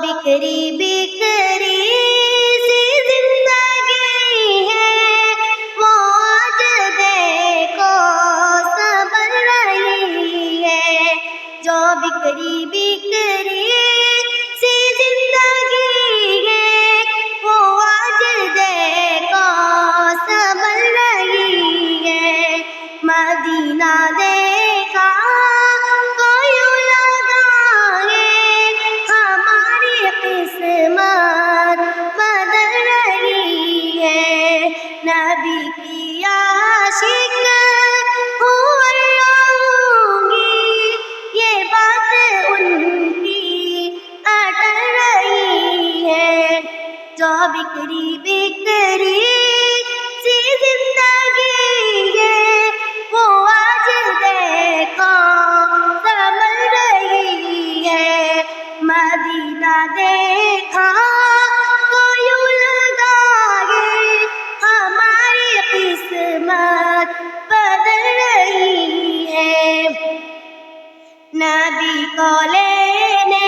بکری بکری سی زندگی ہے وہ آج دیکھو سنبھل رہی ہے، جو بکری بکری سی زندگی ہے وہ آج دیکھو سنبھل رہی ہے، مدینہ دیکھا تو یوں لگا ہے ہماری قسمت بدل رہی ہے، نبی کی عاشق ہوں رہوں گی، یہ بات ان کی اٹل رہی ہے، جو بکری بکری سی زندگی ہے وہ آج دیکھو سنبھل رہی ہے، مدینہ دیکھا تو یوں لگا ہے ہماری قسمت بدل رہی ہے، نبی کو لینے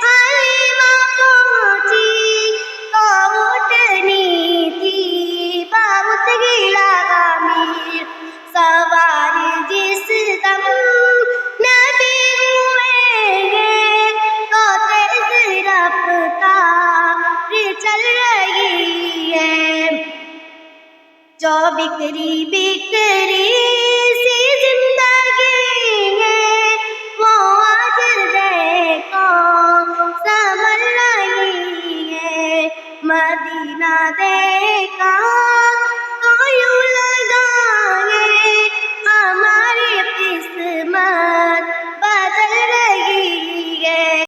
حلیمہ پہنچی تو اٹھنی تھی بہت گیلا امیر، سوار جس دم نبی ہوئے ہیں تو تیز رفتار چل رہی ہے، جو بکری بکری